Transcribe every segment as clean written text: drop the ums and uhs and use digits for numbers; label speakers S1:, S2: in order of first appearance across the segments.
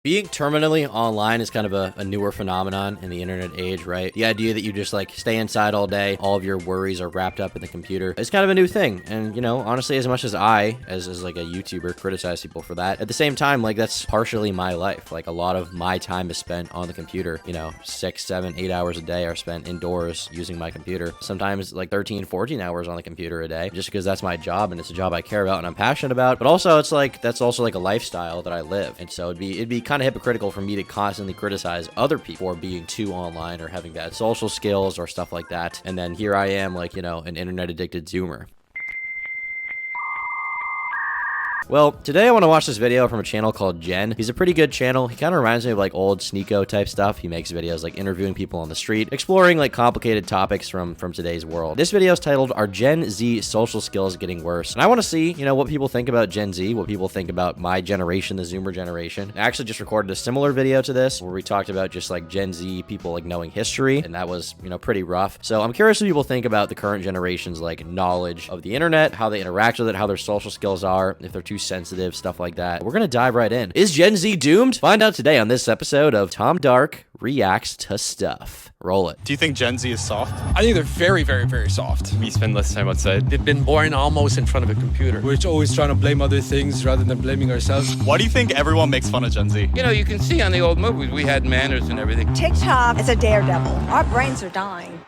S1: Being terminally online is kind of a newer phenomenon in the internet age, right? The idea that you just like stay inside all day, all of your worries are wrapped up in the computer. It's kind of a new thing. And, you know, honestly, as much as I, as like a YouTuber, criticize people for that, at the same time, like that's partially my life. Like a lot of my time is spent on the computer. You know, 6, 7, 8 hours a day are spent indoors using my computer. Sometimes like 13, 14 hours on the computer a day, just because that's my job and it's a job I care about and I'm passionate about. But also it's like, that's also like a lifestyle that I live. And so it'd be kind of hypocritical for me to constantly criticize other people for being too online or having bad social skills or stuff like that. And then here I am, like, you know, an internet addicted Zoomer. Well, today I want to watch this video from a channel called Jen. He's a pretty good channel. He kind of reminds me of like old Sneeko type stuff. He makes videos like interviewing people on the street, exploring like complicated topics from today's world. This video is titled, "Are Gen Z Social Skills Getting Worse?" And I want to see, you know, what people think about Gen Z, what people think about my generation, the Zoomer generation. I actually just recorded a similar video to this where we talked about just like Gen Z people like knowing history, and that was, you know, pretty rough. So I'm curious what people think about the current generation's like knowledge of the internet, how they interact with it, how their social skills are, if they're too sensitive, stuff like that. We're gonna dive right in. Is Gen Z doomed? Find out today on this episode of Tom Dark Reacts to Stuff. Roll it.
S2: Do you think Gen Z is soft?
S3: I think they're very, very, very soft.
S4: We spend less time outside.
S5: They've been born almost in front of a computer.
S3: We're always trying to blame other things rather than blaming ourselves.
S2: Why do you think everyone makes fun of Gen Z?
S5: You know, you can see on the old movies, we had manners and everything.
S6: TikTok is a daredevil. Our brains are dying.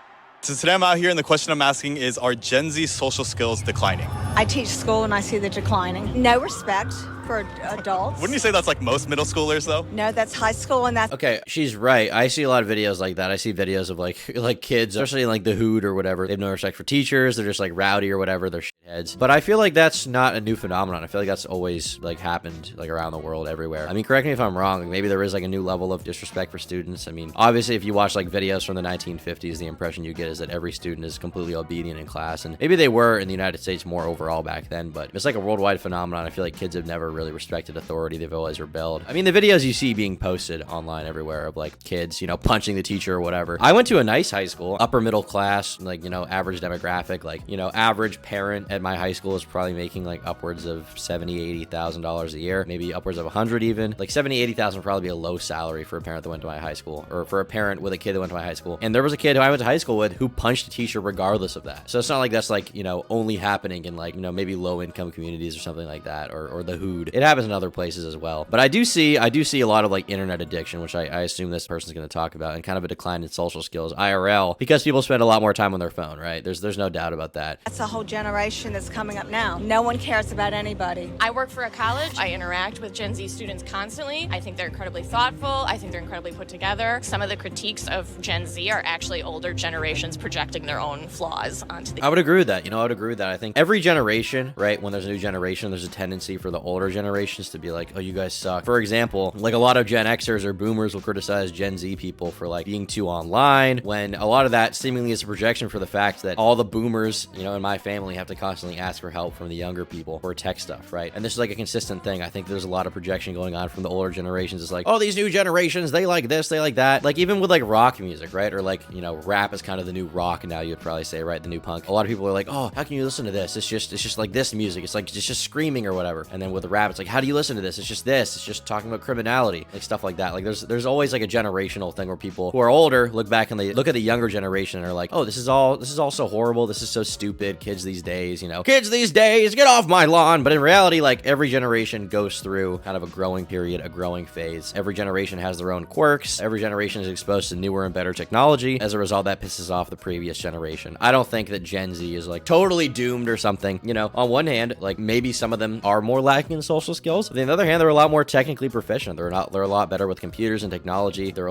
S2: So today I'm out here and the question I'm asking is, are Gen Z social skills declining?
S6: I teach school and I see the declining. No respect for adults.
S2: Wouldn't you say that's like most middle schoolers though?
S6: No, that's high school and that's...
S1: Okay, she's right. I see a lot of videos like that. I see videos of like kids, especially in like the hood or whatever. They have no respect for teachers. They're just like rowdy or whatever. They're shitheads. But I feel like that's not a new phenomenon. I feel like that's always like happened like around the world everywhere. I mean, correct me if I'm wrong. Maybe there is like a new level of disrespect for students. I mean, obviously if you watch like videos from the 1950s, the impression you get is that every student is completely obedient in class. And maybe they were in the United States more overall back then, but it's like a worldwide phenomenon. I feel like kids have never really respected authority. They've always rebelled. I mean, the videos you see being posted online everywhere of like kids, you know, punching the teacher or whatever. I went to a nice high school, upper middle class, like, you know, average demographic, like, you know, average parent at my high school is probably making like upwards of $70,000, $80,000 a year, maybe upwards of 100 even. Like 70, 80,000 would probably be a low salary for a parent that went to my high school, or for a parent with a kid that went to my high school. And there was a kid who I went to high school with who punched a teacher regardless of that. So it's not like that's like, you know, only happening in like, you know, maybe low income communities or something like that, or the hood. It happens in other places as well. But I do see a lot of like internet addiction, which I assume this person's going to talk about, and kind of a decline in social skills IRL, because people spend a lot more time on their phone, right? There's no doubt about that.
S6: That's a whole generation that's coming up now. No one cares about anybody.
S7: I work for a college. I interact with Gen Z students constantly. I think they're incredibly thoughtful. I think they're incredibly put together. Some of the critiques of Gen Z are actually older generations projecting their own flaws onto the...
S1: I would agree with that. You know, I would agree with that. I think every generation, right, when there's a new generation, there's a tendency for the older generations to be like, oh, you guys suck. For example, like a lot of Gen Xers or boomers will criticize Gen Z people for like being too online, when a lot of that seemingly is a projection for the fact that all the boomers, you know, in my family have to constantly ask for help from the younger people for tech stuff, right? And this is like a consistent thing. I think there's a lot of projection going on from the older generations. It's like, oh, these new generations, they like this, they like that. Like even with like rock music, right? Or like, you know, rap is kind of the new rock now, you'd probably say, right? The new punk. A lot of people are like, oh, how can you listen to this? It's just like this music. It's like, it's just screaming or whatever. And then with the rap, it's like, how do you listen to this? It's just this. It's just talking about criminality, like stuff like that. Like there's always like a generational thing where people who are older look back and they look at the younger generation and are like, oh, this is all so horrible. This is so stupid. Kids these days, you know, kids these days, get off my lawn. But in reality, like every generation goes through kind of a growing period, a growing phase. Every generation has their own quirks. Every generation is exposed to newer and better technology. As a result, that pisses off the previous generation. I don't think that Gen Z is like totally doomed or something. You know, on one hand, like maybe some of them are more lacking in social skills. But on the other hand, they're a lot more technically proficient. They're a lot better with computers and technology. They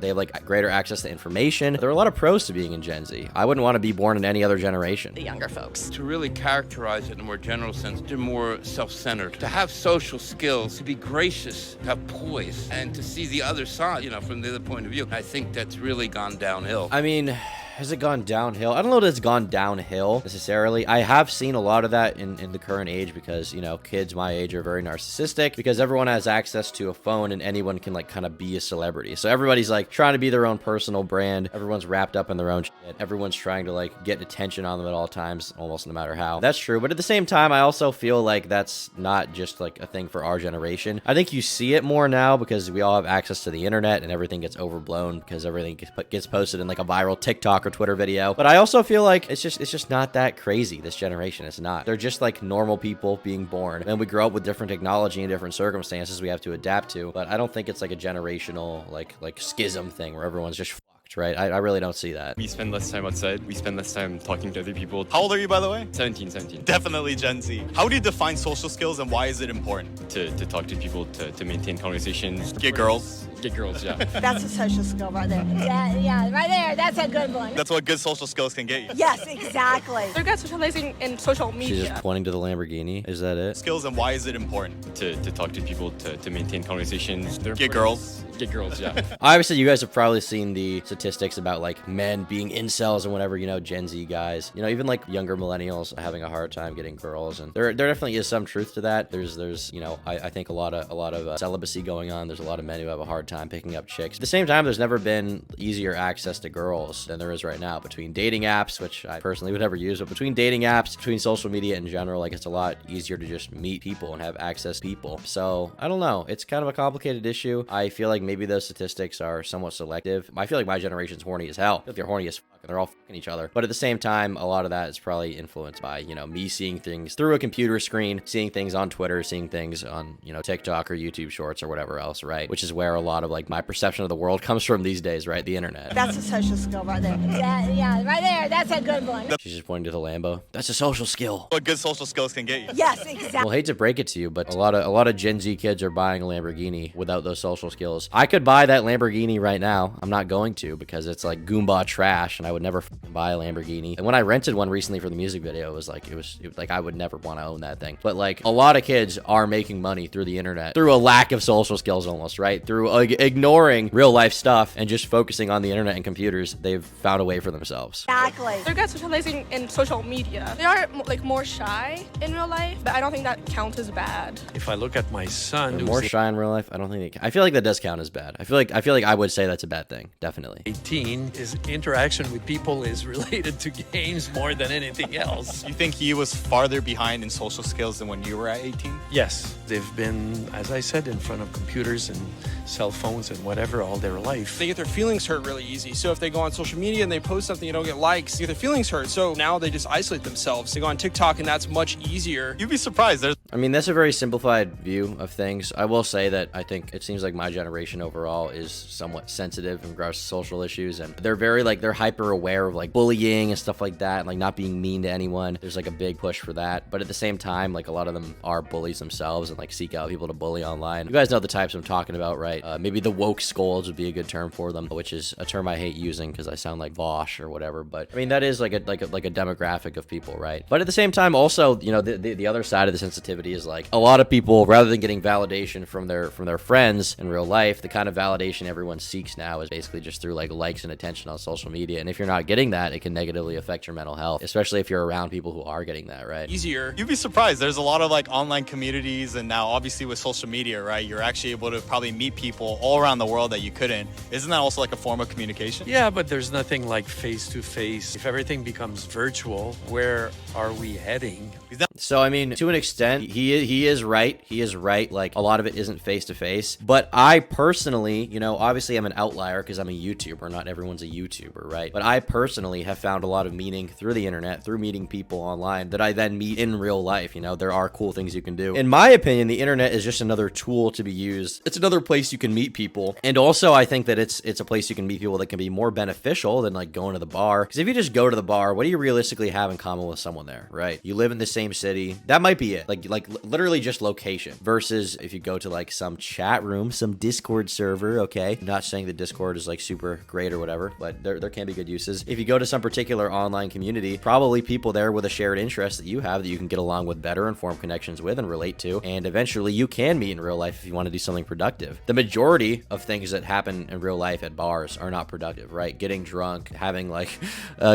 S1: have like greater access to information. There are a lot of pros to being in Gen Z. I wouldn't want to be born in any other generation.
S7: The younger folks.
S5: To really characterize it in a more general sense, they're more self-centered. To have social skills, to be gracious, to have poise, and to see the other side, you know, from the other point of view. I think that's really gone downhill.
S1: I mean, Has it gone downhill? I don't know that it's gone downhill necessarily. I have seen a lot of that in the current age because, you know, kids my age are very narcissistic because everyone has access to a phone and anyone can like kind of be a celebrity. So everybody's like trying to be their own personal brand. Everyone's wrapped up in their own shit. Everyone's trying to like get attention on them at all times, almost no matter how. That's true. But at the same time, I also feel like that's not just like a thing for our generation. I think you see it more now because we all have access to the internet and everything gets overblown because everything gets posted in like a viral TikTok or Twitter video. But I also feel like it's just not that crazy. This generation, it's not. They're just like normal people being born. And we grow up with different technology and different circumstances we have to adapt to. But I don't think it's like a generational like schism thing where everyone's just fucked, right? I really don't see that.
S4: We spend less time outside. We spend less time talking to other people.
S2: How old are you, by the way?
S4: 17.
S2: Definitely Gen Z. How do you define social skills and why is it important?
S4: To talk to people, to maintain conversations.
S2: Get girls.
S4: Get girls, yeah.
S6: That's a social skill right there. Yeah, right there. That's a good one.
S2: That's what good social skills can get you.
S6: Yes, exactly.
S8: They're good socializing in social
S1: She's
S8: media.
S1: just pointing to the Lamborghini. Is that it?
S2: Skills and why is it important?
S4: To talk to people, to maintain conversations.
S2: Get girls.
S4: Get girls, yeah.
S1: Obviously, you guys have probably seen the statistics about like men being incels and whatever, you know, Gen Z guys, you know, even like younger millennials having a hard time getting girls. And there definitely is some truth to that. There's, you know, I think a lot of celibacy going on. There's a lot of men who have a hard time picking up chicks. At the same time, there's never been easier access to girls than there is right now between dating apps, which I personally would never use, but between dating apps, between social media in general, like it's a lot easier to just meet people and have access to people. So I don't know. It's kind of a complicated issue. I feel like maybe those statistics are somewhat selective. I feel like my generation's horny as hell. I feel like they're horny as fuck and they're all fucking each other. But at the same time, a lot of that is probably influenced by, you know, me seeing things through a computer screen, seeing things on Twitter, seeing things on, you know, TikTok or YouTube shorts or whatever else, right? Which is where a lot of like my perception of the world comes from these days, right? The internet.
S6: That's a social skill right there. Yeah, right there. That's a good one.
S1: She's just pointing to the Lambo. That's a social skill.
S2: What good social skills can get you.
S6: Yes, exactly.
S1: Well, hate to break it to you, but a lot of Gen Z kids are buying a Lamborghini without those social skills. I could buy that Lamborghini right now. I'm not going to because it's like Goomba trash and I would never buy a Lamborghini. And when I rented one recently for the music video, it was like I would never want to own that thing. But like a lot of kids are making money through the internet through a lack of social skills almost, right? Through ignoring real life stuff and just focusing on the internet and computers, they've found a way for themselves.
S6: Exactly.
S8: They're good socializing in social media. They are like more shy in real life, but I don't think that counts as bad.
S9: If I look at my son,
S1: They're
S9: who's
S1: more shy in real life. I don't think I feel like that does count as bad. I feel like I would say that's a bad thing. Definitely.
S9: 18, his interaction with people is related to games more than anything else.
S2: You think he was farther behind in social skills than when you were at 18?
S9: Yes, they've been, as I said, in front of computers and cell phones and whatever all their life.
S3: They get their feelings hurt really easy. So if they go on social media and they post something and don't get likes, they get their feelings hurt. So now they just isolate themselves. They go on TikTok and that's much easier.
S2: You'd be surprised.
S1: I mean, that's a very simplified view of things. I will say that I think it seems like my generation overall is somewhat sensitive in regards to social issues, and they're very like they're hyper aware of like bullying and stuff like that, and like not being mean to anyone. There's like a big push for that, but at the same time, like a lot of them are bullies themselves and like seek out people to bully online. You guys know the types I'm talking about, right? Maybe the woke scolds would be a good term for them, which is a term I hate using because I sound like Vosh or whatever. But I mean that is like a demographic of people, right? But at the same time, also, you know, the other side of the sensitivity is like a lot of people, rather than getting validation from their friends in real life, the kind of validation everyone seeks now is basically just through like likes and attention on social media. And if you're not getting that, it can negatively affect your mental health, especially if you're around people who are getting that, right?
S3: Easier.
S2: You'd be surprised. There's a lot of like online communities, and now obviously with social media, right, you're actually able to probably meet people all around the world that you couldn't. Isn't that also like a form of communication?
S9: Yeah, but there's nothing like face to face. If everything becomes virtual, where are we heading?
S1: So I mean, to an extent, he is right. He is right. Like a lot of it isn't face to face. But I personally, you know, obviously I'm an outlier because I'm a YouTuber. Not everyone's a YouTuber, right? But I personally have found a lot of meaning through the internet, through meeting people online that I then meet in real life. You know, there are cool things you can do. In my opinion, the internet is just another tool to be used. It's another place you can meet people. And also I think that it's a place you can meet people that can be more beneficial than like going to the bar. Because if you just go to the bar, what do you realistically have in common with someone there, right? You live in the same city. city. That might be it. Like literally just location. Versus if you go to like some chat room, some Discord server, okay? I'm not saying that Discord is like super great or whatever, but there can be good uses. If you go to some particular online community, probably people there with a shared interest that you have that you can get along with better and form connections with and relate to, and eventually you can meet in real life if you want to do something productive. The majority of things that happen in real life at bars are not productive, right? Getting drunk, having like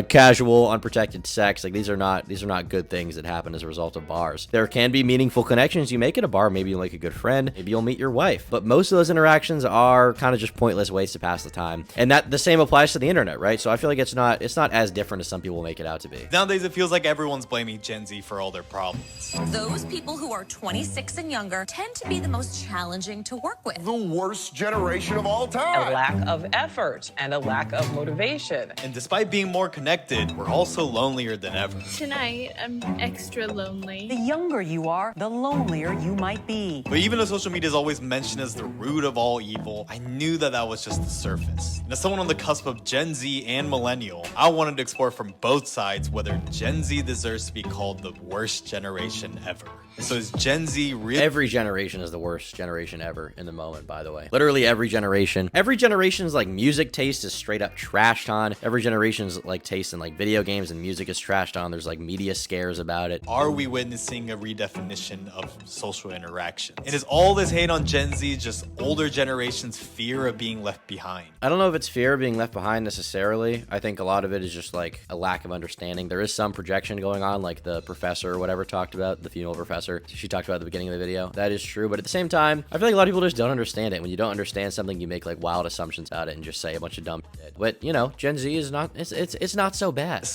S1: casual, unprotected sex, like these are not good things that happen as a result of bars. There can be meaningful connections you make at a bar. Maybe you'll make a good friend, maybe you'll meet your wife, but most of those interactions are kind of just pointless ways to pass the time. And that the same applies to the internet, right? So I feel like it's not as different as some people make it out to be.
S2: Nowadays, it feels like everyone's blaming Gen Z for all their problems.
S10: Those people who are 26 and younger tend to be the most challenging to work with.
S11: The worst generation of all time.
S12: A lack of effort and a lack of motivation.
S2: And despite being more connected, we're also lonelier than ever.
S13: Tonight, I'm extra lonely.
S14: The younger you are, the lonelier you might be.
S2: But even though social media is always mentioned as the root of all evil, I knew that was just the surface. And as someone on the cusp of Gen Z and millennial, I wanted to explore from both sides whether Gen Z deserves to be called the worst generation ever. And so is Gen Z really?
S1: Every generation is the worst generation ever in the moment, by the way. Literally every generation. Every generation's like music taste is straight up trashed on. Every generation's like taste in like video games and music is trashed on. There's like media scares about it.
S2: Are we witnessing a redefinition of social interaction? And is all this hate on Gen Z just older generations' fear of being left behind?
S1: I don't know if it's fear of being left behind necessarily. I think a lot of it is just like a lack of understanding. There is some projection going on, like the professor or whatever talked about, the female professor. She talked about at the beginning of the video. That is true, but at the same time, I feel like a lot of people just don't understand it. When you don't understand something, you make like wild assumptions about it and just say a bunch of dumb shit. But you know, Gen Z is not, it's not so bad.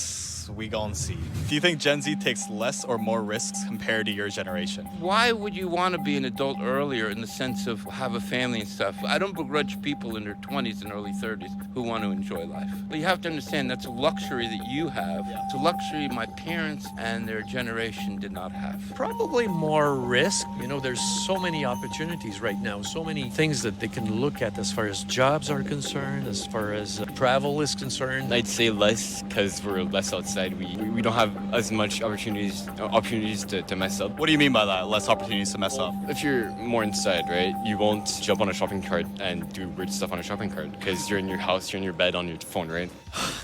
S2: We gon' see. Do you think Gen Z takes less or more risks compared to your generation?
S5: Why would you want to be an adult earlier in the sense of have a family and stuff? I don't begrudge people in their 20s and early 30s who want to enjoy life. But you have to understand that's a luxury that you have. Yeah. It's a luxury my parents and their generation did not have.
S9: Probably more risk. You know, there's so many opportunities right now, so many things that they can look at as far as jobs are concerned, as far as travel is concerned.
S4: I'd say less because we're less outside. We don't have as much opportunities to mess up.
S2: What do you mean by that? Less opportunities to mess up?
S4: If you're more inside, right, you won't jump on a shopping cart and do weird stuff on a shopping cart because you're in your house, you're in your bed on your phone, right?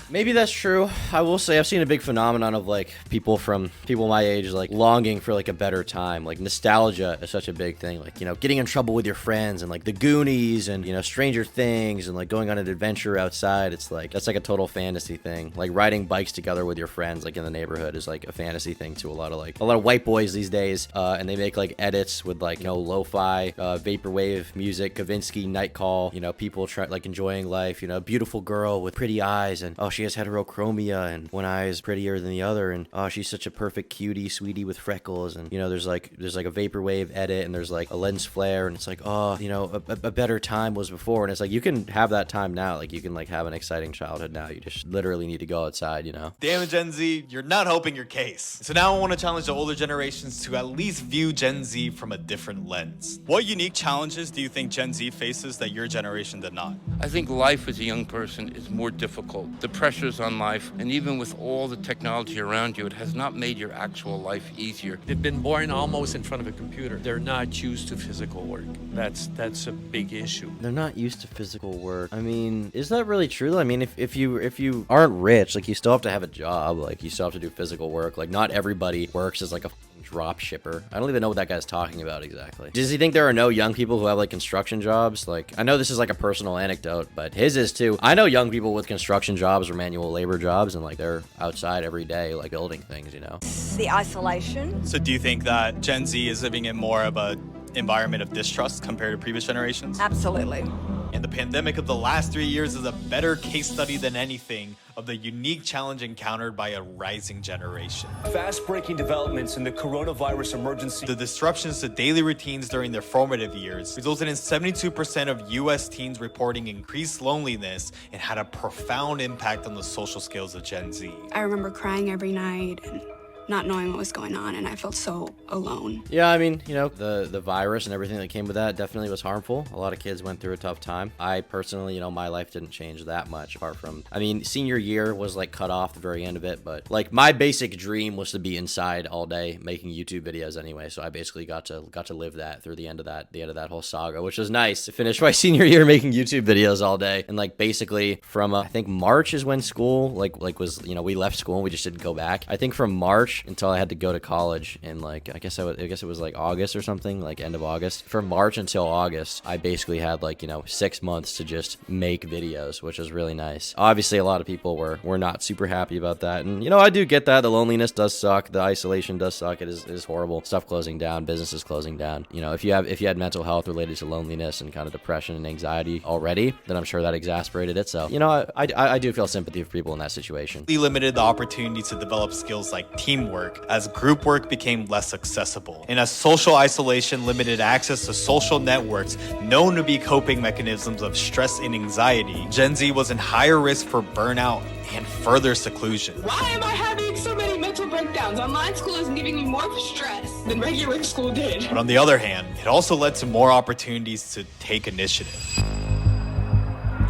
S1: Maybe that's true. I will say I've seen a big phenomenon of like people my age like longing for like a better time. Like nostalgia is such a big thing. Like, you know, getting in trouble with your friends and like the Goonies and, you know, Stranger Things and like going on an adventure outside. It's like that's like a total fantasy thing. Like riding bikes together with your friends like in the neighborhood is like a fantasy thing to a lot of white boys these days. And they make like edits with like, you know, lo-fi, vaporwave music, Kavinsky, Night Call, you know, people try like enjoying life, you know, beautiful girl with pretty eyes and oh, she has heterochromia and one eye is prettier than the other and oh, she's such a perfect cutie sweetie with freckles and, you know, there's like a vaporwave edit and there's like a lens flare and it's like, oh, you know, a better time was before. And it's like, you can have that time now. Like you can like have an exciting childhood now. You just literally need to go outside, you know?
S2: Damn it, Gen Z, you're not helping your case. So now I want to challenge the older generations to at least view Gen Z from a different lens. What unique challenges do you think Gen Z faces that your generation did not?
S5: I think life as a young person is more difficult. The pressures on life, and even with all the technology around you, it has not made your actual life easier.
S9: They've been born almost in front of a computer. They're not used to physical work. That's a big issue.
S1: They're not used to physical work. I mean, is that really true? I mean, if you aren't rich, like you still have to have a job, like you still have to do physical work. Like not everybody works as like a drop shipper. I don't even know what that guy's talking about exactly. Does he think there are no young people who have like construction jobs? Like, I know this is like a personal anecdote, but his is too. I know young people with construction jobs or manual labor jobs and like they're outside every day like building things, you know?
S6: The isolation.
S2: So do you think that Gen Z is living in more of a environment of distrust compared to previous generations?
S6: Absolutely.
S2: And the pandemic of the last 3 years is a better case study than anything of the unique challenge encountered by a rising generation.
S15: Fast-breaking developments in the coronavirus emergency.
S2: The disruptions to daily routines during their formative years resulted in 72% of U.S. teens reporting increased loneliness and had a profound impact on the social skills of Gen Z.
S16: I remember crying every night and not knowing what was going on, and I felt so alone.
S1: Yeah, I mean, you know, the virus and everything that came with that definitely was harmful. A lot of kids went through a tough time. I personally, you know, my life didn't change that much apart from, I mean, senior year was like cut off the very end of it, but like my basic dream was to be inside all day making YouTube videos anyway. So I basically got to live that through the end of that whole saga, which was nice to finish my senior year making YouTube videos all day. And like basically from I think March is when school like was, you know, we left school and we just didn't go back. I think from March until I had to go to college in like I guess it was like August or something, like end of August. From March until August, I basically had like, you know, 6 months to just make videos, which was really nice. Obviously a lot of people were not super happy about that, and you know, I do get that. The loneliness does suck, the isolation does suck. It is horrible. Stuff closing down, businesses closing down. You know, if you had mental health related to loneliness and kind of depression and anxiety already, then I'm sure that exasperated it. So, you know, I do feel sympathy for people in that situation.
S2: We limited the opportunity to develop skills like teamwork as group work became less accessible, and as social isolation limited access to social networks known to be coping mechanisms of stress and anxiety, Gen Z was in higher risk for burnout and further seclusion.
S17: Why am I having so many mental breakdowns? Online school is giving me more stress than regular school did.
S2: But on the other hand, it also led to more opportunities to take initiative.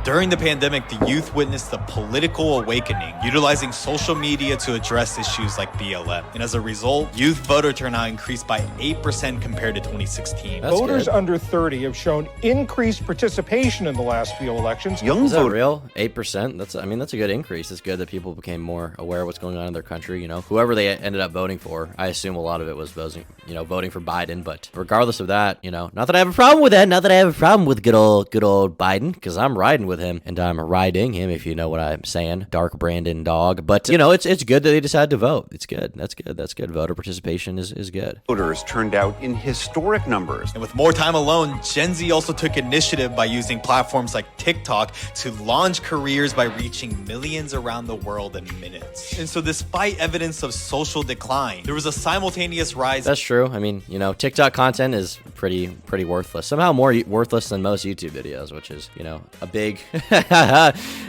S2: During the pandemic, the youth witnessed a political awakening, utilizing social media to address issues like BLM. And as a result, youth voter turnout increased by 8% compared to 2016.
S18: Voters under 30 have shown increased participation in the last few elections.
S1: Is that real? 8%? That's a good increase. It's good that people became more aware of what's going on in their country. You know, whoever they ended up voting for, I assume a lot of it was voting for Biden. But regardless of that, you know, not that I have a problem with that. Not that I have a problem with good old Biden, because I'm riding with him, and I'm riding him, if you know what I'm saying. Dark Brandon dog. But you know, it's good that they decided to vote. It's good. That's good. Voter participation is good.
S19: Voters turned out in historic numbers.
S2: And with more time alone, Gen Z also took initiative by using platforms like TikTok to launch careers by reaching millions around the world in minutes. And so despite evidence of social decline, there was a simultaneous rise.
S1: That's true. I mean, you know, TikTok content is pretty worthless. Somehow more worthless than most YouTube videos, which is, you know, a big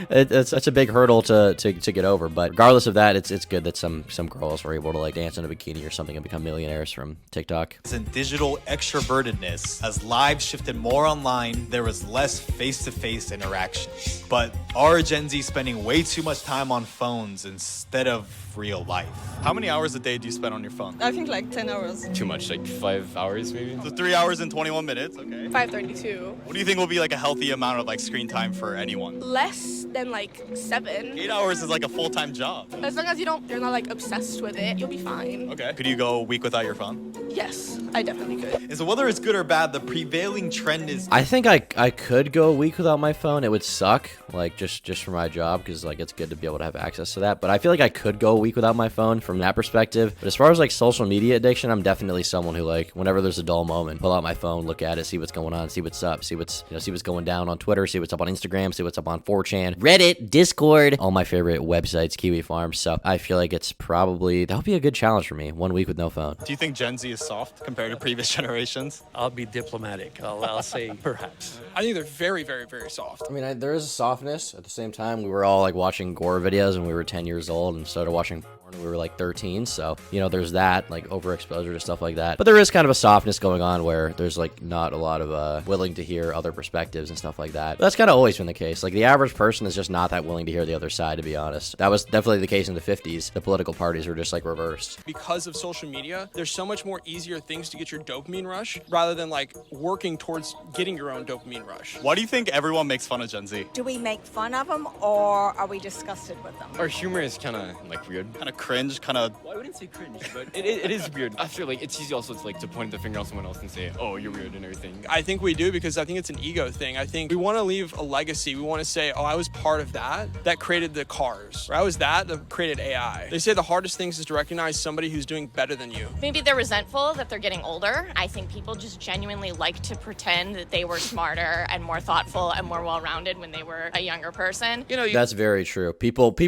S1: it's such a big hurdle to get over. But regardless of that, it's good that some girls were able to like dance in a bikini or something and become millionaires from TikTok.
S2: In digital extrovertedness, as lives shifted more online, there was less face-to-face interactions. But are Gen Z spending way too much time on phones instead of real life? How many hours a day do you spend on your phone?
S8: I think like 10 hours.
S4: Too much, like 5 hours maybe.
S2: So 3 hours and 21 minutes, okay.
S8: 5:32.
S2: What do you think will be like a healthy amount of like screen time for anyone?
S8: Less than like 7.
S2: 8 hours is like a full-time job.
S8: As long as you're not like obsessed with it, you'll be fine.
S2: Okay. Could you go a week without your phone?
S8: Yes, I definitely could.
S2: And so whether it's good or bad, the prevailing trend is...
S1: I think I could go a week without my phone. It would suck, like just for my job, because like it's good to be able to have access to that. But I feel like I could go a week without my phone from that perspective. But as far as like social media addiction, I'm definitely someone who like whenever there's a dull moment, pull out my phone, look at it, see what's going on, see what's up, see what's going down on Twitter, see what's up on Instagram, see what's up on 4chan, Reddit, Discord, all my favorite websites, Kiwi Farms. So I feel like it's probably that would be a good challenge for me. 1 week with no phone.
S2: Do you think Gen Z is soft compared to previous generations?
S9: I'll be diplomatic. I'll say perhaps.
S3: I think they're very, very, very soft.
S1: I mean, there is a softness. At the same time, we were all like watching gore videos when we were 10 years old and started watching porn when we were like 13. So, you know, there's that, like overexposure to stuff like that. But there is kind of a softness going on where there's like not a lot of willing to hear other perspectives and stuff like that. But that's kind of always been the case. Like the average person is just not that willing to hear the other side, to be honest. That was definitely the case in the 50s. The political parties were just like reversed.
S3: Because of social media, there's so much more easier things to get your dopamine rush rather than like working towards getting your own dopamine rush.
S2: Why do you think everyone makes fun of Gen Z?
S6: Do we make fun of them or are we disgusted with them?
S4: Our humor is kind of like weird.
S2: Kind of cringe, kind of...
S4: Well, I wouldn't say cringe, but it is weird. I feel like it's easy also to like to point the finger at someone else and say, oh, you're weird and everything.
S3: I think we do because I think it's an ego thing. I think we want to leave a legacy. We want to say, oh, I was part of that created the cars. Or I was that created AI. They say the hardest things is to recognize somebody who's doing better than you.
S7: Maybe they're resentful that they're getting older. I think people just genuinely like to pretend that they were smarter and more thoughtful and more well-rounded when they were a younger person.
S3: You know,
S1: that's very true.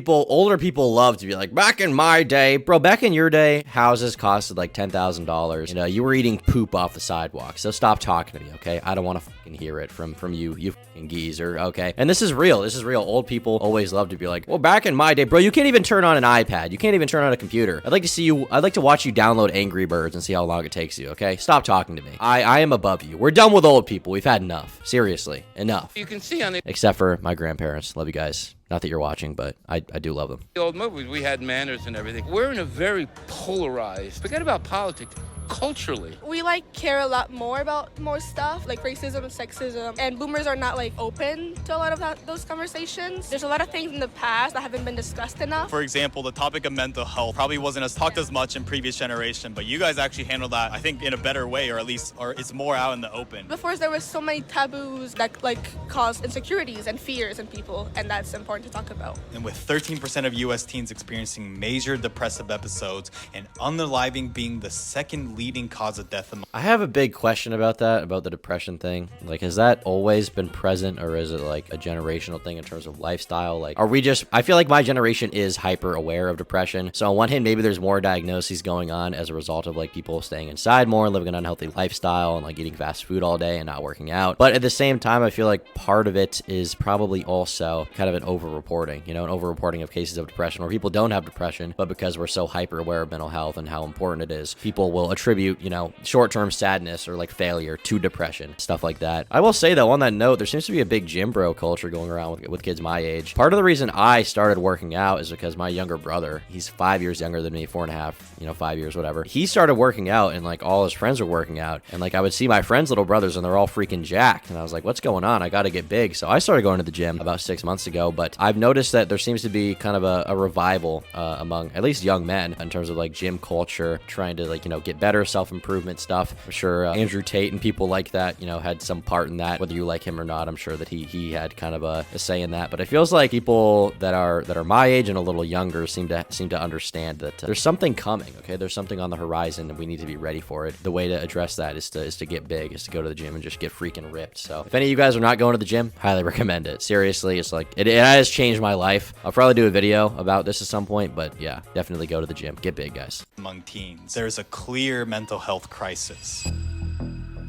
S1: Older people love to be like, back in my day, bro, back in your day, houses costed like $10,000. You know, you were eating poop off the sidewalk. So stop talking to me, okay? I don't want to fucking hear it from you fucking geezer, okay? okay? And this is real. This is real. Old people always love to be like, well, back in my day, bro, you can't even turn on an iPad. You can't even turn on a computer. I'd like to watch you download Angry Birds and see how long it takes you, okay? Stop talking to me. I am above you. We're done with old people. We've had enough. Seriously, enough.
S5: You can see on the
S1: Except for my grandparents. Love you guys. Not that you're watching, but I do love them.
S5: old movies, we had manners and everything. We're in a very polarized, forget about politics, culturally.
S8: We like care a lot more about more stuff like racism, sexism, and boomers are not like open to a lot of those conversations. There's a lot of things in the past that haven't been discussed enough.
S2: For example, the topic of mental health probably wasn't as talked as much in previous generation, but you guys actually handled that, I think, in a better way, or it's more out in the open.
S8: Before, there was so many taboos that like caused insecurities and fears in people, and that's important to talk about.
S2: And with 13% of U.S. teens experiencing major depressive episodes and unaliving being the second leading cause of death among...
S1: I have a big question about that, about the depression thing. Like, has that always been present, or is it like a generational thing in terms of lifestyle? Like, are we just... I feel like my generation is hyper aware of depression. So on one hand, maybe there's more diagnoses going on as a result of like people staying inside more, living an unhealthy lifestyle, and like eating fast food all day and not working out. But at the same time, I feel like part of it is probably also kind of an over-reporting, you know, an over-reporting of cases of depression where people don't have depression, but because we're so hyper aware of mental health and how important it is, people will attribute, you know, short-term sadness or like failure to depression, stuff like that. I will say though, on that note, there seems to be a big gym bro culture going around with kids my age. Part of the reason I started working out is because my younger brother, he's 5 years younger than me, 4.5, you know, 5 years, whatever. He started working out and like all his friends were working out, and like I would see my friends' little brothers and they're all freaking jacked, and I was like, what's going on? I got to get big. So I started going to the gym about 6 months ago, but I've noticed that there seems to be kind of a revival among at least young men in terms of like gym culture, trying to like, you know, get better, self-improvement stuff. I'm sure Andrew Tate and people like that, you know, had some part in that, whether you like him or not. I'm sure that he had kind of a say in that, but it feels like people that are my age and a little younger seem to understand that there's something coming. Okay, there's something on the horizon and we need to be ready for it. The way to address that is to get big, is to go to the gym and just get freaking ripped. So if any of you guys are not going to the gym, highly recommend it. Seriously, it's like it has changed my life. I'll probably do a video about this at some point, but yeah, definitely go to the gym. Get big, guys.
S2: Among teens, there's a clear mental health crisis.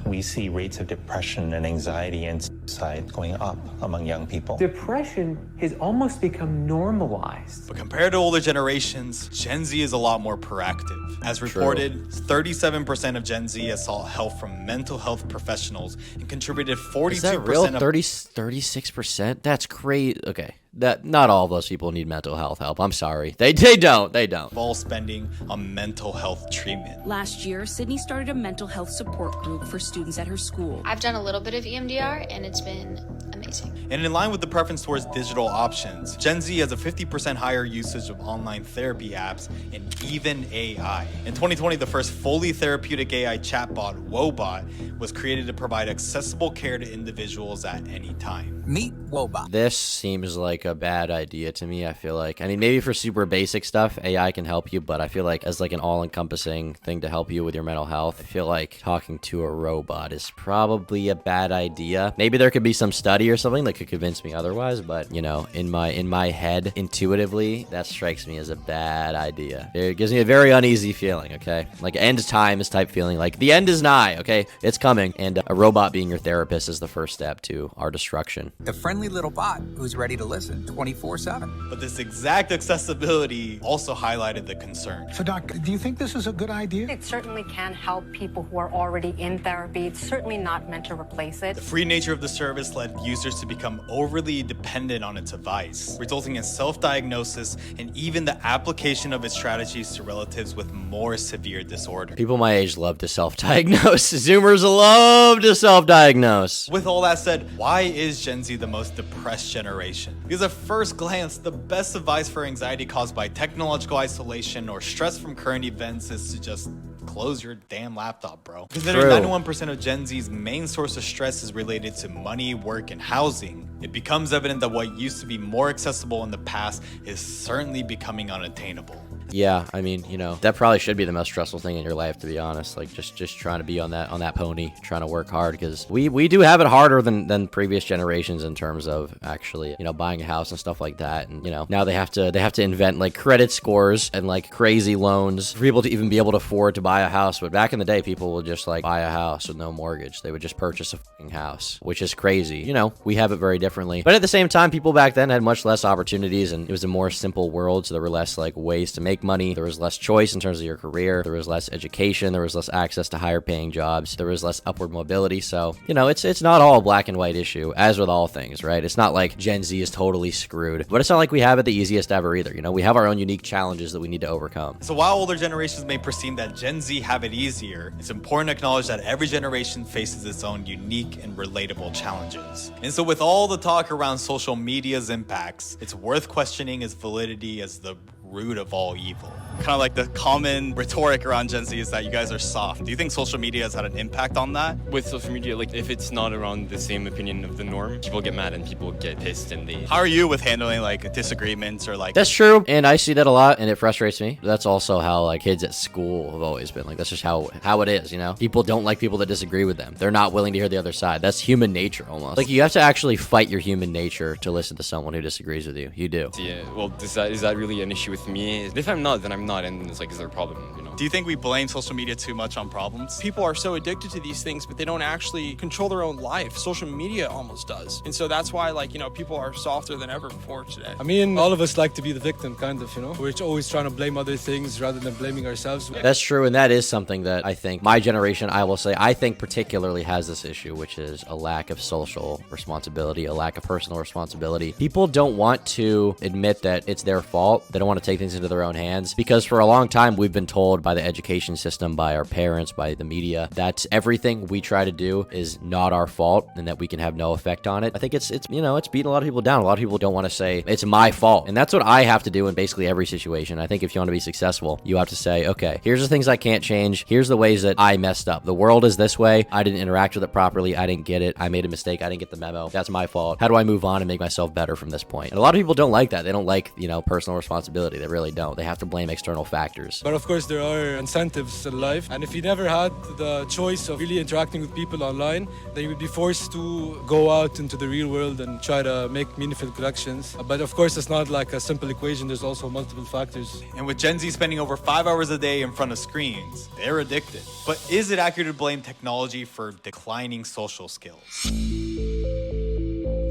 S20: We see rates of depression and anxiety and suicide going up among young people.
S21: Depression has almost become normalized.
S2: But compared to older generations, Gen Z is a lot more proactive. As reported, 37% of Gen Z has sought help from mental health professionals and contributed 42%.
S1: Is that real? 36%? That's crazy. Okay. That not all of those people need mental health help. I'm sorry. They don't.
S2: All spending on mental health treatment.
S22: Last year, Sydney started a mental health support group for students at her school.
S23: I've done a little bit of EMDR and it's been amazing.
S2: And in line with the preference towards digital options, Gen Z has a 50% higher usage of online therapy apps and even AI. In 2020, the first fully therapeutic AI chatbot, Wobot, was created to provide accessible care to individuals at any time.
S24: Meet Wobot.
S1: This seems like a bad idea to me. I feel like, I mean, maybe for super basic stuff, AI can help you, but I feel like as like an all-encompassing thing to help you with your mental health, I feel like talking to a robot is probably a bad idea. Maybe there could be some study or something that could convince me otherwise, but you know, in my head, intuitively, that strikes me as a bad idea. It gives me a very uneasy feeling, okay? Like end times type feeling, like the end is nigh, okay? It's coming, and a robot being your therapist is the first step to our destruction.
S24: The friendly little bot who's ready to listen 24/7.
S2: But this exact accessibility also highlighted the concern.
S25: So, Doc, do you think this is a good idea?
S26: It certainly can help people who are already in therapy. It's certainly not meant to replace it.
S2: The free nature of the service led users to become overly dependent on its advice, resulting in self-diagnosis and even the application of its strategies to relatives with more severe disorder.
S1: People my age love to self-diagnose. Zoomers love to self-diagnose.
S2: With all that said, why is Gen Z the most depressed generation? Because at first glance, the best advice for anxiety caused by technological isolation or stress from current events is to just close your damn laptop, bro. Considering 91% of Gen Z's main source of stress is related to money, work, and housing, it becomes evident that what used to be more accessible in the past is certainly becoming unattainable.
S1: yeah, I mean, you know, that probably should be the most stressful thing in your life, to be honest. Like just trying to be on that pony, trying to work hard, because we do have it harder than previous generations in terms of actually, you know, buying a house and stuff like that. And, you know, now they have to invent like credit scores and like crazy loans for people to even be able to afford to buy a house. But back in the day, people would just like buy a house with no mortgage. They would just purchase a fucking house, which is crazy. You know, we have it very differently. But at the same time, people back then had much less opportunities, and it was a more simple world. So there were less like ways to make money. There was less choice in terms of your career. There was less education. There was less access to higher paying jobs. There was less upward mobility. So, you know, it's not all a black and white issue, as with all things, right? It's not like Gen Z is totally screwed, but it's not like we have it the easiest ever either. You know, we have our own unique challenges that we need to overcome.
S2: So while older generations may perceive that Gen Z have it easier, it's important to acknowledge that every generation faces its own unique and relatable challenges. And so with all the talk around social media's impacts, it's worth questioning its validity as the root of all evil.
S10: Kind of like the common rhetoric around Gen Z is that you guys are soft. Do you think social media has had an impact on that?
S4: With social media, like if it's not around the same opinion of the norm, people get mad and people get pissed and they...
S10: How are you with handling like disagreements or like...
S1: That's true, and I see that a lot, and it frustrates me. That's also how like kids at school have always been. Like that's just how it is, you know? People don't like people that disagree with them. They're not willing to hear the other side. That's human nature almost. Like you have to actually fight your human nature to listen to someone who disagrees with you. You do.
S4: Yeah, well, is that really an issue with me? If I'm not, then I'm not, and it's like, is there a problem, you know?
S10: Do you think we blame social media too much on problems?
S3: People are so addicted to these things, but they don't actually control their own life. Social media almost does. And so that's why, like, you know, people are softer than ever before today.
S11: I mean, all of us like to be the victim, kind of, you know? We're always trying to blame other things rather than blaming ourselves.
S1: That's true, and that is something that I think my generation, I will say, I think particularly has this issue, which is a lack of social responsibility, a lack of personal responsibility. People don't want to admit that it's their fault. They don't want to take things into their own hands, because for a long time we've been told by the education system, by our parents, by the media, that everything we try to do is not our fault and that we can have no effect on it. I think it's you know, it's beating a lot of people down. A lot of people don't want to say it's my fault, and that's what I have to do in basically every situation. I think if you want to be successful, you have to say, okay, here's the things I can't change, here's the ways that I messed up. The world is this way, I didn't interact with it properly, I didn't get it, I made a mistake, I didn't get the memo, that's my fault. How do I move on and make myself better from this point? And a lot of people don't like that. They don't like, you know, personal responsibility. They really don't. They have to blame external factors.
S11: But of course there are incentives in life, and if you never had the choice of really interacting with people online, then you would be forced to go out into the real world and try to make meaningful connections. But of course it's not like a simple equation. There's also multiple factors.
S2: And with Gen Z spending over 5 hours a day in front of screens, they're addicted. But is it accurate to blame technology for declining social skills?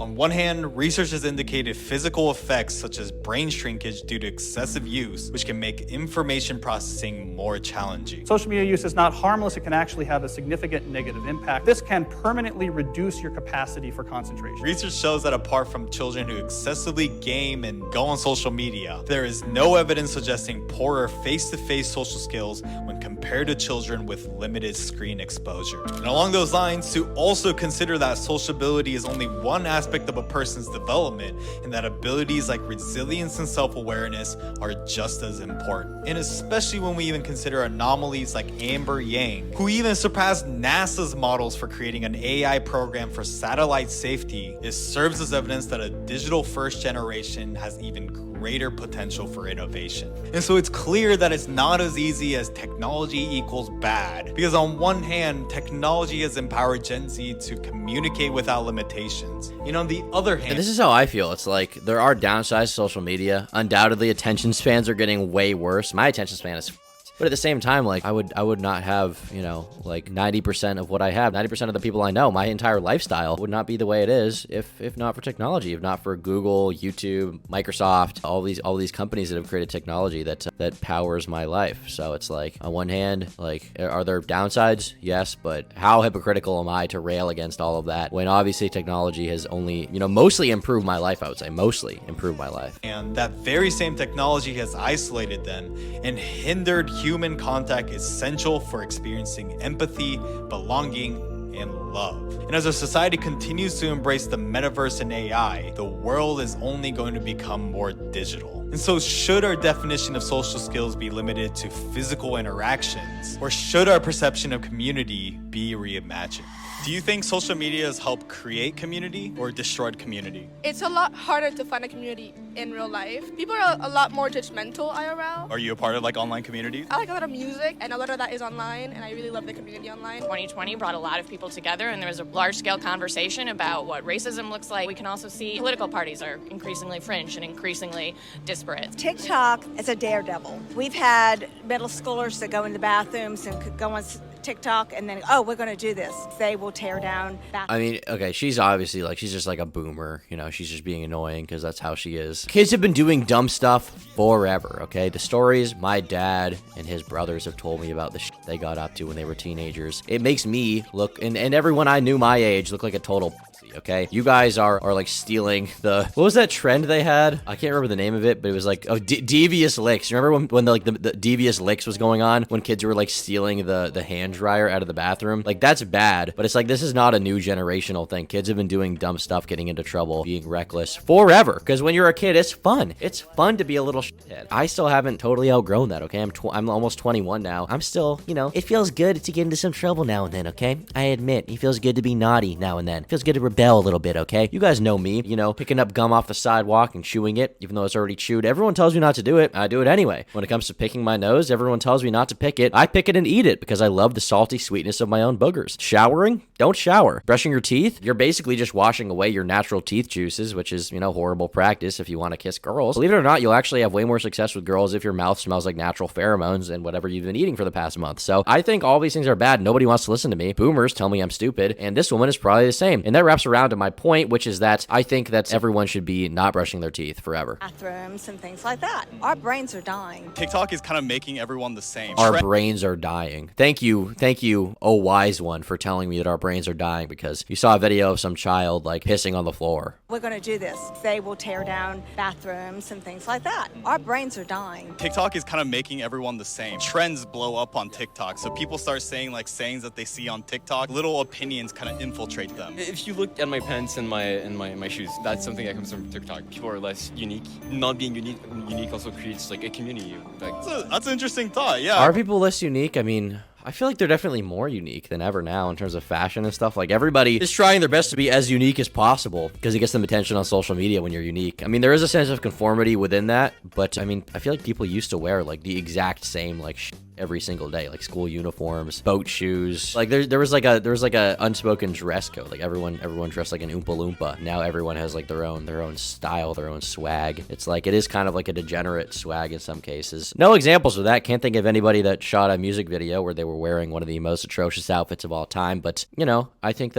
S2: On one hand, research has indicated physical effects such as brain shrinkage due to excessive use, which can make information processing more challenging.
S12: Social media use is not harmless. It can actually have a significant negative impact. This can permanently reduce your capacity for concentration.
S2: Research shows that apart from children who excessively game and go on social media, there is no evidence suggesting poorer face-to-face social skills when compared to children with limited screen exposure. And along those lines, to also consider that sociability is only one aspect of a person's development, and that abilities like resilience and self-awareness are just as important. And especially when we even consider anomalies like Amber Yang, who even surpassed NASA's models for creating an AI program for satellite safety, it serves as evidence that a digital first generation has even greater potential for innovation. And so it's clear that it's not as easy as technology equals bad, because on one hand, technology has empowered Gen Z to communicate without limitations. And on the other hand,
S1: and this is how I feel. It's like there are downsides to social media. Undoubtedly, attention spans are getting way worse. My attention span is but at the same time, like I would not have, you know, like 90% of what I have, 90% of the people I know, my entire lifestyle would not be the way it is if not for technology, if not for Google, YouTube, Microsoft, all these companies that have created technology that powers my life. So it's like on one hand, like are there downsides? Yes, but how hypocritical am I to rail against all of that when obviously technology has only, you know, mostly improved my life, I would say, mostly improved my life.
S2: And that very same technology has isolated them and hindered human contact essential for experiencing empathy, belonging, and love. And as our society continues to embrace the metaverse and AI, the world is only going to become more digital. And so should our definition of social skills be limited to physical interactions, or should our perception of community be reimagined?
S10: Do you think social media has helped create community or destroyed community?
S8: It's a lot harder to find a community in real life. People are a lot more judgmental IRL.
S10: Are you a part of like online communities?
S8: I like a lot of music, and a lot of that is online, and I really love the community online.
S7: 2020 brought a lot of people together, and there was a large-scale conversation about what racism looks like. We can also see political parties are increasingly fringe and increasingly disparate.
S6: TikTok is a daredevil. We've had middle schoolers that go in the bathrooms and could go on TikTok and then, oh, we're going to do this. They will tear down.
S1: I mean, okay, she's obviously like, she's just like a boomer, you know, she's just being annoying because that's how she is. Kids have been doing dumb stuff forever, okay? The stories my dad and his brothers have told me about the shit they got up to when they were teenagers, it makes me look, and everyone I knew my age look like a total pussy, okay? You guys are like stealing the, what was that trend they had? I can't remember the name of it, but it was like, oh, devious licks. You remember when the devious licks was going on? When kids were like stealing the hand dryer out of the bathroom? Like, that's bad, but it's like, this is not a new generational thing. Kids have been doing dumb stuff, getting into trouble, being reckless forever. Because when you're a kid, it's fun. It's fun to be a little shithead. I still haven't totally outgrown that, okay? I'm almost 21 now. I'm still, you know, it feels good to get into some trouble now and then, okay? I admit, it feels good to be naughty now and then. It feels good to rebel a little bit, okay? You guys know me, you know, picking up gum off the sidewalk and chewing it, even though it's already chewed. Everyone tells me not to do it. I do it anyway. When it comes to picking my nose, everyone tells me not to pick it. I pick it and eat it because I love the salty sweetness of my own boogers. Showering? Don't shower. Brushing your teeth? You're basically just washing away your natural teeth juices, which is, you know, horrible practice if you want to kiss girls. Believe it or not, you'll actually have way more success with girls if your mouth smells like natural pheromones and whatever you've been eating for the past month. So I think all these things are bad. Nobody wants to listen to me. Boomers tell me I'm stupid, and this woman is probably the same. And that wraps around to my point, which is that I think that everyone should be not brushing their teeth forever.
S6: Bathrooms and things like that. Our brains are dying.
S10: TikTok is kind of making everyone the same.
S1: Our brains are dying. Thank you, oh wise one, for telling me that our brains are dying, because you saw a video of some child like pissing on the floor.
S6: We're going to do this. They will tear down bathrooms and things like that. Our brains are dying.
S10: TikTok is kind of making everyone the same. Trends blow up on TikTok, so people start saying like sayings that they see on TikTok. Little opinions kind of infiltrate them.
S4: If you look at my pants and my shoes, that's something that comes from TikTok. People are less unique. Not being unique also creates like a community. Like,
S10: that's an interesting thought. Yeah.
S1: Are people less unique? I mean, I feel like they're definitely more unique than ever now in terms of fashion and stuff. Like, everybody is trying their best to be as unique as possible because it gets them attention on social media when you're unique. I mean, there is a sense of conformity within that, but I mean, I feel like people used to wear like the exact same like every single day, like school uniforms, boat shoes. Like there was like a unspoken dress code. Like everyone dressed like an Oompa Loompa. Now everyone has like their own style, their own swag. It's like, it is kind of like a degenerate swag in some cases. No examples of that. Can't think of anybody that shot a music video where they were wearing one of the most atrocious outfits of all time. But you know, I think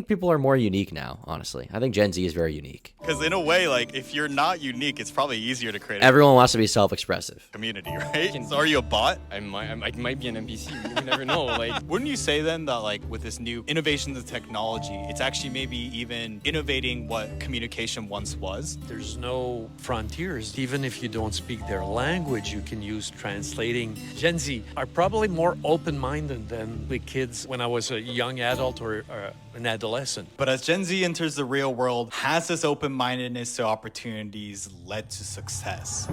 S1: people are more unique now, honestly. I think Gen Z is very unique.
S10: Because in a way, like, if you're not unique, it's probably easier to create
S1: Everyone wants to be self-expressive.
S10: Community, right? So are you a bot?
S4: I might be an NPC. You never know. Like,
S10: wouldn't you say then that like with this new innovations in technology, it's actually maybe even innovating what communication once was?
S9: There's no frontiers. Even if you don't speak their language, you can use translating. Gen Z are probably more open-minded than the kids when I was a young adult or an adolescent.
S10: But as Gen Z enters the real world, has this open-mindedness to opportunities led to success?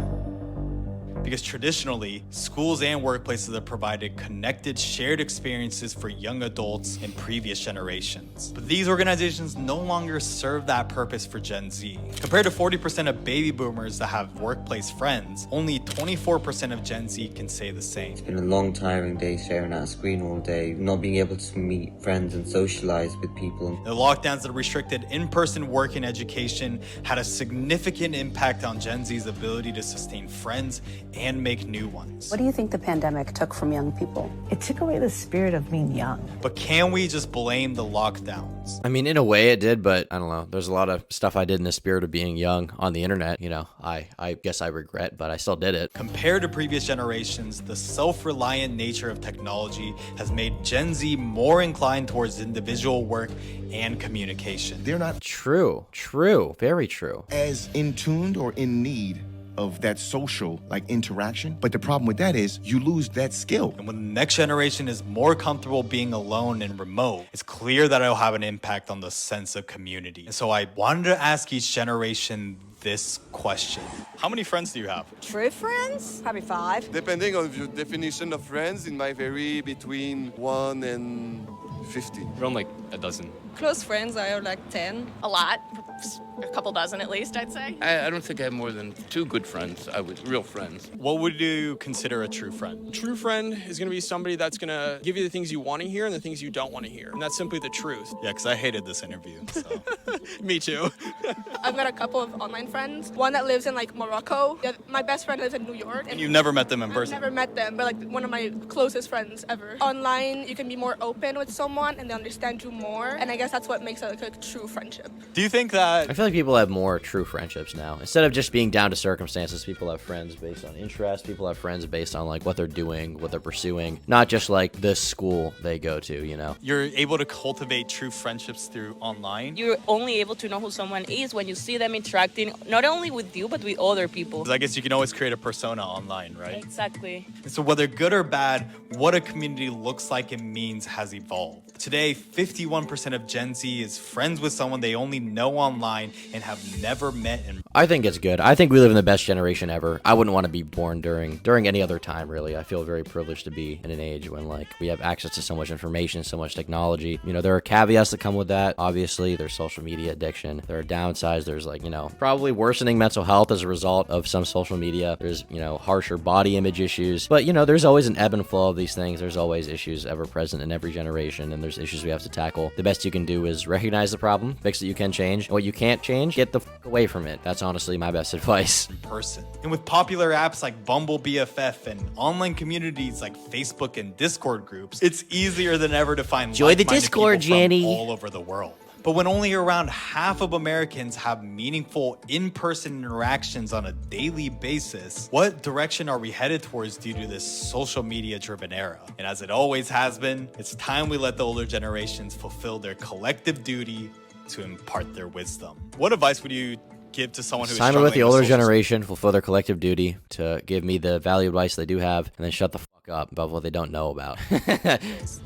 S10: Because traditionally, schools and workplaces have provided connected, shared experiences for young adults in previous generations. But these organizations no longer serve that purpose for Gen Z. Compared to 40% of baby boomers that have workplace friends, only 24% of Gen Z can say the same.
S13: It's been a long, tiring day staring at a screen all day, not being able to meet friends and socialize with people.
S10: The lockdowns that restricted in-person work and education had a significant impact on Gen Z's ability to sustain friends and make new ones.
S14: What do you think the pandemic took from young people? It took away the spirit of being young.
S10: But can we just blame the lockdowns?
S1: I mean, in a way it did, but I don't know. There's a lot of stuff I did in the spirit of being young on the internet. You know, I guess I regret, but I still did it.
S10: Compared to previous generations, the self-reliant nature of technology has made Gen Z more inclined towards individual work and communication.
S15: They're not
S1: true, very true.
S15: As in tuned or in need of that social interaction. But the problem with that is you lose that skill.
S10: And when the next generation is more comfortable being alone and remote, it's clear that it'll have an impact on the sense of community. And so I wanted to ask each generation this question. How many friends do you have?
S6: True friends? Probably 5.
S16: Depending on your definition of friends, it might vary between 1 and
S4: 50. Around like a dozen.
S5: Close friends, I have like 10.
S7: A lot. A couple dozen at least, I'd say.
S16: I don't think I have more than 2 good friends. Real friends.
S2: What would you consider a true friend?
S3: True friend is going to be somebody that's going to give you the things you want to hear and the things you don't want to hear. And that's simply the truth.
S2: Yeah, because I hated this interview. So.
S3: Me too.
S8: I've got a couple of online friends. One that lives in like Morocco. My best friend lives in New York.
S2: And you've never met them in person?
S8: I've never met them, but like one of my closest friends ever. Online, you can be more open with someone and they understand you more. And I guess that's what makes it like a true friendship.
S2: Do you think that...
S1: I feel like people have more true friendships now. Instead of just being down to circumstances, people have friends based on interest. People have friends based on like what they're doing, what they're pursuing. Not just like the school they go to, you know?
S2: You're able to cultivate true friendships through online?
S17: You're only able to know who someone is when you see them interacting not only with you, but with other people.
S2: I guess you can always create a persona online, right?
S17: Exactly.
S2: So whether good or bad, what a community looks like and means has evolved. Today, 51% of Gen Z is friends with someone they only know online and have never met in.
S1: I think it's good. I think we live in the best generation ever. I wouldn't want to be born during any other time, really. I feel very privileged to be in an age when like we have access to so much information, so much technology. You know, there are caveats that come with that. Obviously, there's social media addiction. There are downsides. There's like, you know, probably worsening mental health as a result of some social media. There's, you know, harsher body image issues. But, you know, there's always an ebb and flow of these things. There's always issues ever present in every generation, and there's issues we have to tackle. The best you can do is recognize the problem, fix it you can change. What you can't change, get the fuck away from it. That's honestly my best advice.
S2: In person. And with popular apps like Bumble BFF and online communities like Facebook and Discord groups, it's easier than ever to find
S1: Join the
S2: like-minded
S1: Discord,
S2: people from
S1: Jenny.
S2: all over the world. But when only around half of Americans have meaningful in-person interactions on a daily basis, what direction are we headed towards due to this social media-driven era? And as it always has been, it's time we let the older generations fulfill their collective duty to impart their wisdom. What advice would you give to someone who's
S1: Time to
S2: struggling
S1: let the
S2: with
S1: older
S2: social
S1: generation fulfill their collective duty to give me the value advice they do have, and then shut the fuck up about what they don't know about.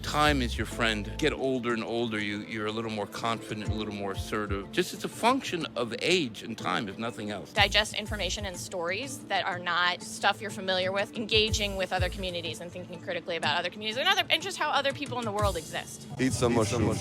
S16: Time is your friend. Get older and older, you're a little more confident, a little more assertive. Just it's a function of age and time, if nothing else.
S7: Digest information and stories that are not stuff you're familiar with, engaging with other communities and thinking critically about other communities and just how other people in the world exist.
S4: Eat some mushrooms.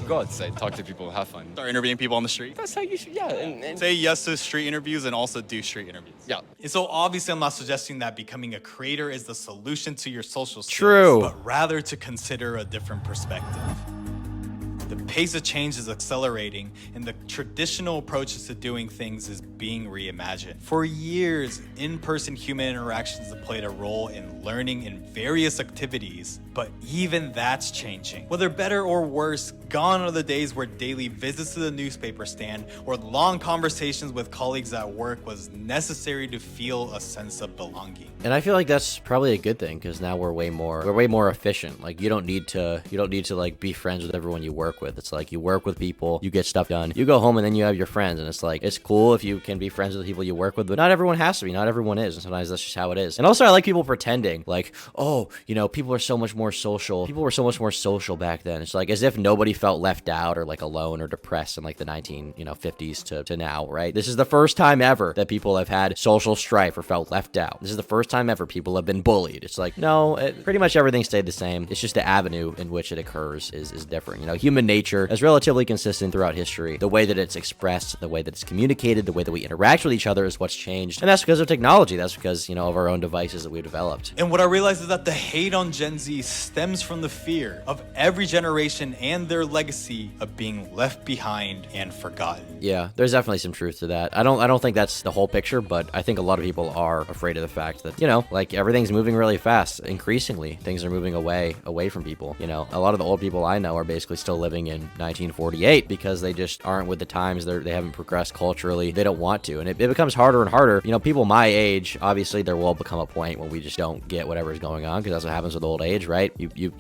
S4: Go outside, talk to people, have fun.
S2: Start interviewing people on the street.
S4: That's how you should, yeah. And
S2: say yes to street interviews and also do street interviews.
S4: Yeah.
S2: And so obviously I'm not suggesting that becoming a creator is the solution to your social skills,
S1: True.
S2: but rather to consider a different perspective. The pace of change is accelerating, and the traditional approaches to doing things is being reimagined. For years, in-person human interactions have played a role in learning in various activities, but even that's changing. Whether better or worse, gone are the days where daily visits to the newspaper stand or long conversations with colleagues at work was necessary to feel a sense of belonging.
S1: And I feel like that's probably a good thing, because now we're way more efficient. Like you don't need to like be friends with everyone you work with. It's like you work with people, you get stuff done, you go home, and then you have your friends. And it's like, it's cool if you can be friends with the people you work with, but not everyone has to be. Not everyone is. And sometimes that's just how it is. And also I like people pretending like, oh, you know, people are so much more social. People were so much more social back then. It's like as if nobody felt left out or like alone or depressed in like the 1950s to now, right? This is the first time ever that people have had social strife or felt left out. This is the first time ever people have been bullied. It's like, no, pretty much everything stayed the same. It's just the avenue in which it occurs is different. You know, human nature is relatively consistent throughout history. The way that it's expressed, the way that it's communicated, the way that we interact with each other is what's changed. And that's because of technology. That's because, you know, of our own devices that we've developed.
S2: And what I realized is that the hate on Gen Z stems from the fear of every generation and their legacy of being left behind and forgotten.
S1: Yeah, there's definitely some truth to that. I don't think that's the whole picture, but I think a lot of people are afraid of the fact that, you know, like everything's moving really fast. Increasingly, things are moving away from people. You know, a lot of the old people I know are basically still living in 1948 because they just aren't with the times. They haven't progressed culturally. They don't want to. And it becomes harder and harder. You know, people my age, obviously there will become a point when we just don't get whatever is going on, because that's what happens with old age, right? You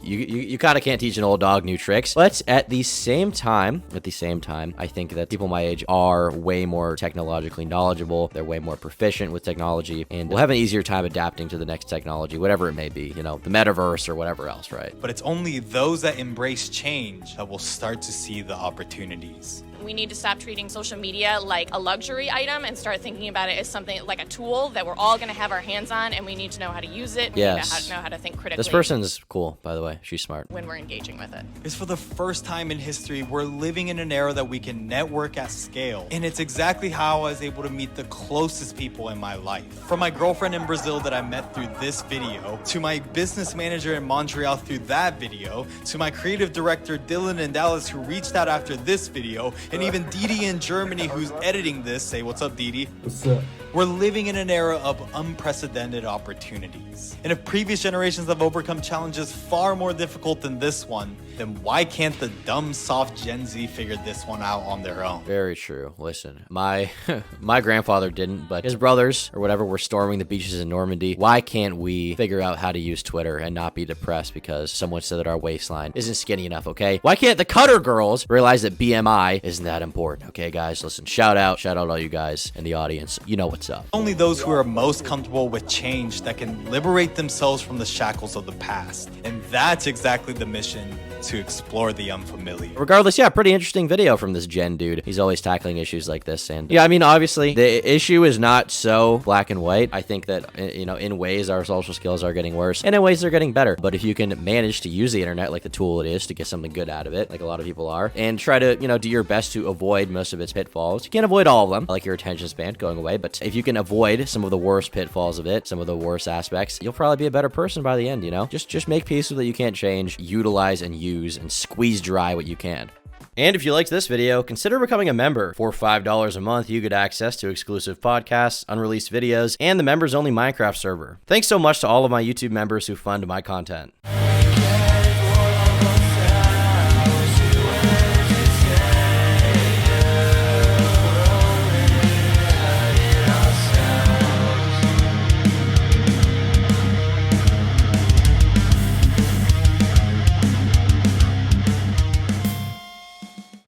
S1: kind of can't teach an old dog new tricks. But at the same time, I think that people my age are way more technologically knowledgeable. They're way more proficient with technology, and will have an easier time adapting to the next technology, whatever it may be, you know, the metaverse or whatever else, right?
S2: But it's only those that embrace change that will start to see the opportunities.
S7: We need to stop treating social media like a luxury item and start thinking about it as something like a tool that we're all going to have our hands on, and we need to know how to use it. We need to know how to think critically.
S1: This person's cool, by the way. She's smart.
S7: When we're engaging with it.
S10: Because for the first time in history, we're living in an era that we can network at scale. And it's exactly how I was able to meet the closest people in my life. From my girlfriend in Brazil that I met through this video, to my business manager in Montreal through that video, to my creative director Dylan in Dallas who reached out after this video, and even Didi in Germany who's editing this. Say what's up, Didi.
S18: What's up?
S10: We're living in an era of unprecedented opportunities. And if previous generations have overcome challenges far more difficult than this one, then why can't the dumb, soft Gen Z figure this one out on their own?
S1: Very true. Listen, my grandfather didn't, but his brothers or whatever were storming the beaches in Normandy. Why can't we figure out how to use Twitter and not be depressed because someone said that our waistline isn't skinny enough, okay? Why can't the Cutter girls realize that BMI isn't that important, okay, guys? Listen, shout out all you guys in the audience. You know what's up.
S10: Only those who are most comfortable with change that can liberate themselves from the shackles of the past. And that's exactly the mission, to explore the unfamiliar.
S1: Regardless, yeah, pretty interesting video from this Gen dude. He's always tackling issues like this. And yeah, I mean, obviously, the issue is not so black and white. I think that, you know, in ways our social skills are getting worse, and in ways they're getting better. But if you can manage to use the internet like the tool it is to get something good out of it, like a lot of people are, and try to, you know, do your best to avoid most of its pitfalls. You can't avoid all of them, like your attention span going away, but if you can avoid some of the worst pitfalls of it, some of the worst aspects, you'll probably be a better person by the end, you know? Just make peace with what you can't change, utilize and use, and squeeze dry what you can. And if you liked this video, consider becoming a member. For $5 a month, you get access to exclusive podcasts, unreleased videos, and the members-only Minecraft server. Thanks so much to all of my YouTube members who fund my content.